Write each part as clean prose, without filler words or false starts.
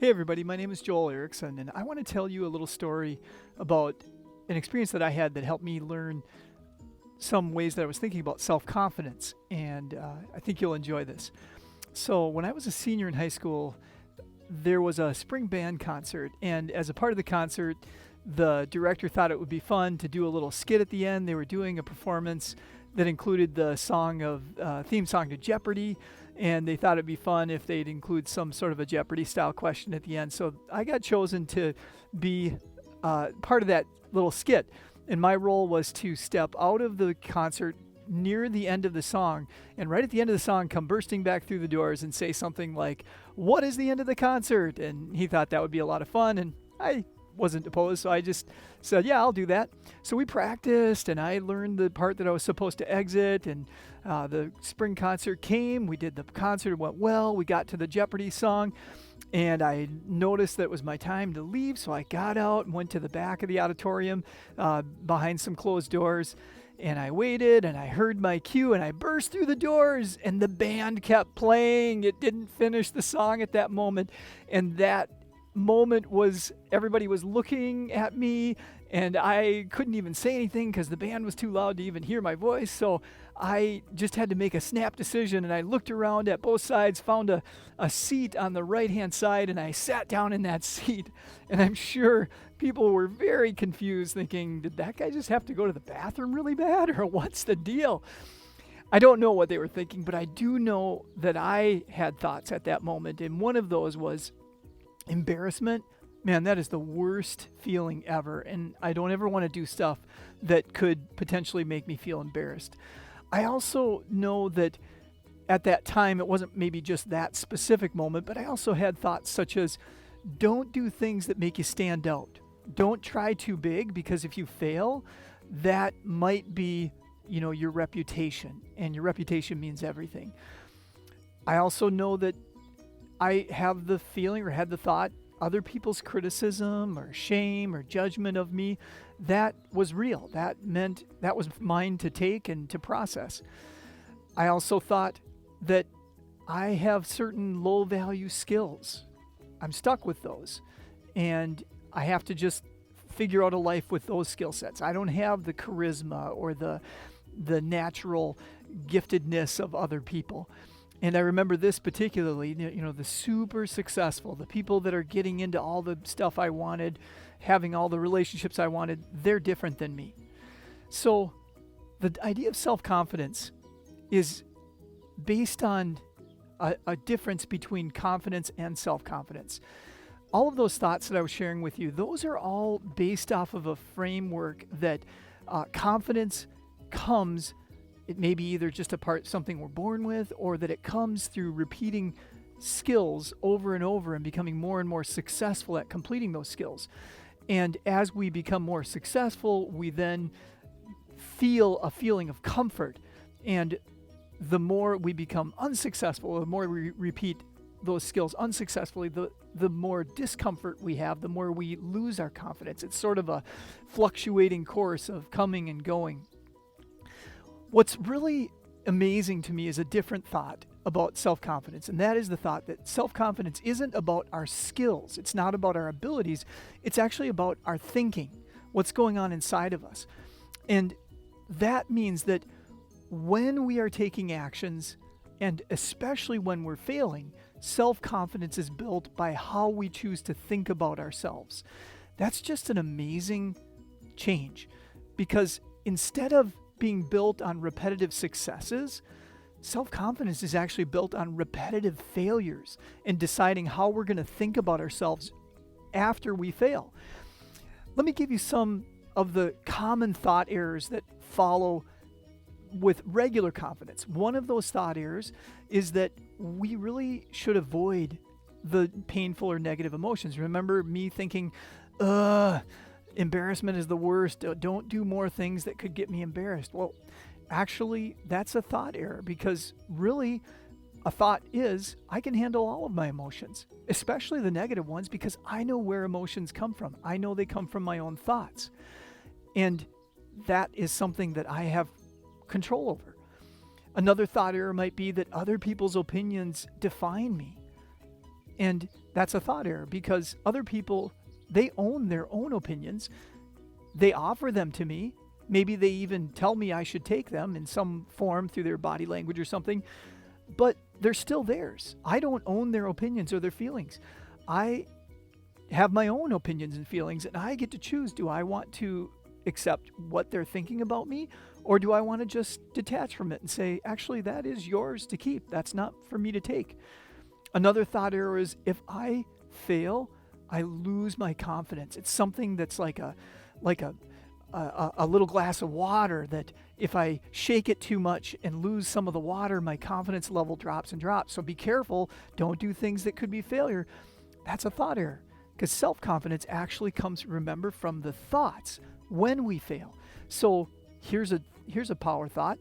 Hey everybody, my name is Joel Erickson, and I want to tell you a little story about an experience that I had that helped me learn some ways that I was thinking about self confidence, and I think you'll enjoy this. So, when I was a senior in high school, there was a spring band concert, and as a part of the concert, the director thought it would be fun to do a little skit at the end. They were doing a performance that included the theme song to Jeopardy, and they thought it'd be fun if they'd include some sort of a Jeopardy style question at the end. So I got chosen to be part of that little skit, and my role was to step out of the concert near the end of the song, and right at the end of the song come bursting back through the doors and say something like, "What is the end of the concert?" And he thought that would be a lot of fun, and I wasn't opposed, so I just said, "Yeah, I'll do that." So we practiced, and I learned the part that I was supposed to exit, and the spring concert came. We did the concert, it went well. We got to the Jeopardy song, and I noticed that it was my time to leave, so I got out and went to the back of the auditorium behind some closed doors, and I waited, and I heard my cue, and I burst through the doors, and the band kept playing. It didn't finish the song at that moment, and that moment was everybody was looking at me, and I couldn't even say anything because the band was too loud to even hear my voice. So I just had to make a snap decision, and I looked around at both sides, found a seat on the right hand side, and I sat down in that seat. And I'm sure people were very confused, thinking, did that guy just have to go to the bathroom really bad, or what's the deal? I don't know what they were thinking, but I do know that I had thoughts at that moment, and one of those was embarrassment. Man, that is the worst feeling ever, and I don't ever want to do stuff that could potentially make me feel embarrassed. I also know that at that time, it wasn't maybe just that specific moment, but I also had thoughts such as, don't do things that make you stand out. Don't try too big, because if you fail, that might be, your reputation, and your reputation means everything. I also know that I have the feeling, or had the thought, other people's criticism or shame or judgment of me, that was real. That meant that was mine to take and to process. I also thought that I have certain low value skills. I'm stuck with those, and I have to just figure out a life with those skill sets. I don't have the charisma or the natural giftedness of other people. And I remember this particularly, the super successful, the people that are getting into all the stuff I wanted, having all the relationships I wanted, they're different than me. So the idea of self-confidence is based on a difference between confidence and self-confidence. All of those thoughts that I was sharing with you, those are all based off of a framework that confidence comes. It may be either just something we're born with, or that it comes through repeating skills over and over and becoming more and more successful at completing those skills. And as we become more successful, we then feel a feeling of comfort. And the more we become unsuccessful, the more we repeat those skills unsuccessfully, the more discomfort we have, the more we lose our confidence. It's sort of a fluctuating course of coming and going. What's really amazing to me is a different thought about self-confidence, and that is the thought that self-confidence isn't about our skills. It's not about our abilities. It's actually about our thinking, what's going on inside of us. And that means that when we are taking actions, and especially when we're failing, self-confidence is built by how we choose to think about ourselves. That's just an amazing change, because instead of being built on repetitive successes, self-confidence is actually built on repetitive failures and deciding how we're going to think about ourselves after we fail. Let me give you some of the common thought errors that follow with regular confidence. One of those thought errors is that we really should avoid the painful or negative emotions. Remember me thinking, embarrassment is the worst. Don't do more things that could get me embarrassed. Well, actually, that's a thought error, because really a thought is, I can handle all of my emotions, especially the negative ones, because I know where emotions come from. I know they come from my own thoughts. And that is something that I have control over. Another thought error might be that other people's opinions define me. And that's a thought error because other people, they own their own opinions. They offer them to me. Maybe they even tell me I should take them in some form through their body language or something, but they're still theirs. I don't own their opinions or their feelings. I have my own opinions and feelings, and I get to choose. Do I want to accept what they're thinking about me, or do I want to just detach from it and say, actually, that is yours to keep. That's not for me to take. Another thought error is if I fail, I lose my confidence. It's something that's like a little glass of water that if I shake it too much and lose some of the water, my confidence level drops and drops. So be careful. Don't do things that could be failure. That's a thought error because self-confidence actually comes, remember, from the thoughts when we fail. So here's a power thought.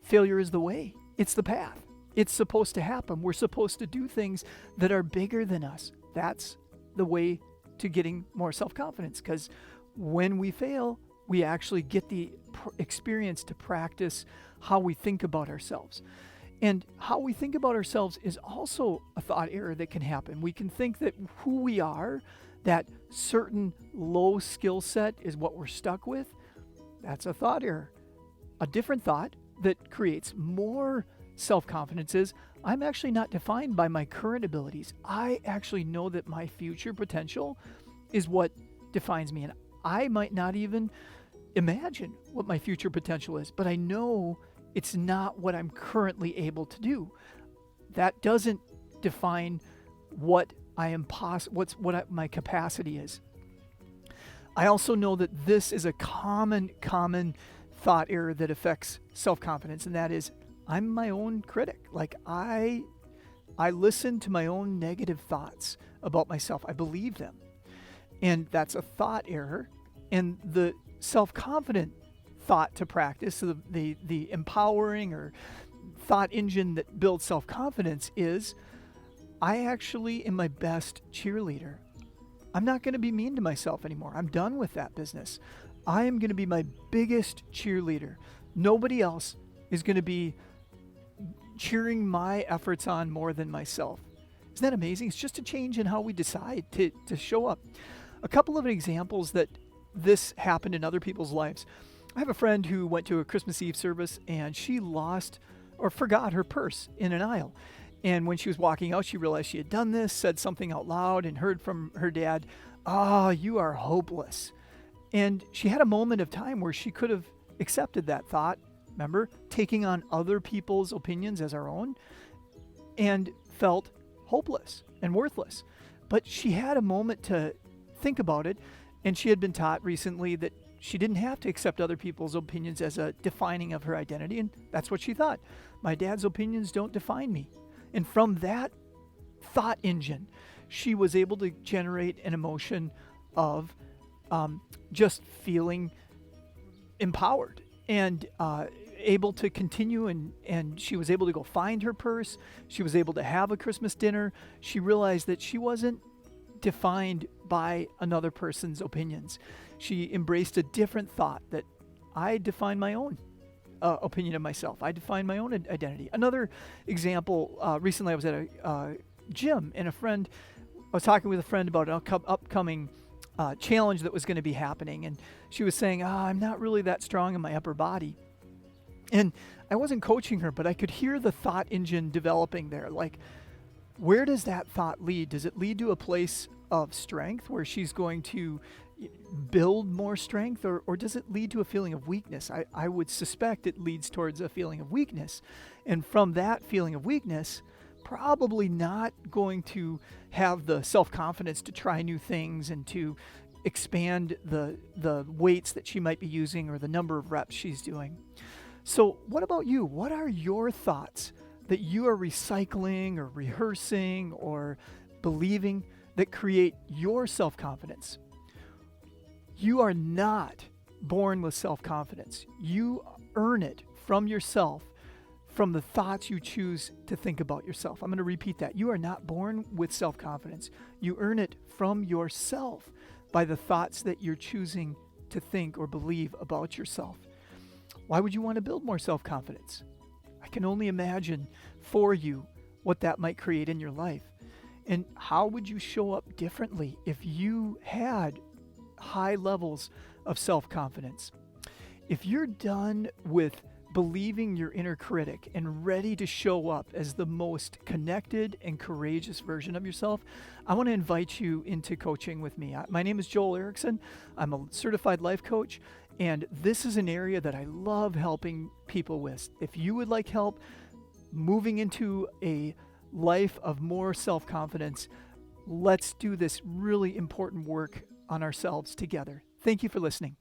Failure is the way. It's the path. It's supposed to happen. We're supposed to do things that are bigger than us. That's the way to getting more self-confidence because when we fail, we actually get the experience to practice how we think about ourselves. And how we think about ourselves is also a thought error that can happen. We can think that who we are, that certain low skill set is what we're stuck with. That's a thought error. A different thought that creates more self-confidence is I'm actually not defined by my current abilities. I actually know that my future potential is what defines me. And I might not even imagine what my future potential is, but I know it's not what I'm currently able to do. That doesn't define what I am my capacity is. I also know that this is a common thought error that affects self-confidence, and that is I'm my own critic. Like I listen to my own negative thoughts about myself. I believe them. And that's a thought error. And the self-confident thought to practice, so the empowering or thought engine that builds self-confidence is I actually am my best cheerleader. I'm not going to be mean to myself anymore. I'm done with that business. I am going to be my biggest cheerleader. Nobody else is going to be cheering my efforts on more than myself. Isn't that amazing? It's just a change in how we decide to show up. A couple of examples that this happened in other people's lives. I have a friend who went to a Christmas Eve service and she lost or forgot her purse in an aisle. And when she was walking out, she realized she had done this, said something out loud, and heard from her dad, "Oh, you are hopeless." And she had a moment of time where she could have accepted that thought, remember, taking on other people's opinions as our own, and felt hopeless and worthless. But she had a moment to think about it, and she had been taught recently that she didn't have to accept other people's opinions as a defining of her identity, and that's what she thought. My dad's opinions don't define me. And from that thought engine, she was able to generate an emotion of just feeling empowered and able to continue, and she was able to go find her purse. She was able to have a Christmas dinner. She realized that she wasn't defined by another person's opinions. She embraced a different thought that I define my own opinion of myself. I define my own identity. Another example, recently I was at a gym, and I was talking with a friend about an upcoming challenge that was going to be happening, and she was saying, I'm not really that strong in my upper body. And I wasn't coaching her, but I could hear the thought engine developing there. Like, where does that thought lead? Does it lead to a place of strength where she's going to build more strength, or does it lead to a feeling of weakness? I would suspect it leads towards a feeling of weakness. And from that feeling of weakness, probably not going to have the self-confidence to try new things and to expand the weights that she might be using or the number of reps she's doing. So what about you? What are your thoughts that you are recycling or rehearsing or believing that create your self-confidence? You are not born with self-confidence. You earn it from yourself, from the thoughts you choose to think about yourself. I'm going to repeat that. You are not born with self-confidence. You earn it from yourself by the thoughts that you're choosing to think or believe about yourself. Why would you want to build more self-confidence? I can only imagine for you what that might create in your life. And how would you show up differently if you had high levels of self confidence? If you're done with believing your inner critic and ready to show up as the most connected and courageous version of yourself, I want to invite you into coaching with me. My name is Joel Erickson. I'm a certified life coach, and this is an area that I love helping people with. If you would like help moving into a life of more self confidence, let's do this really important work on ourselves together. Thank you for listening.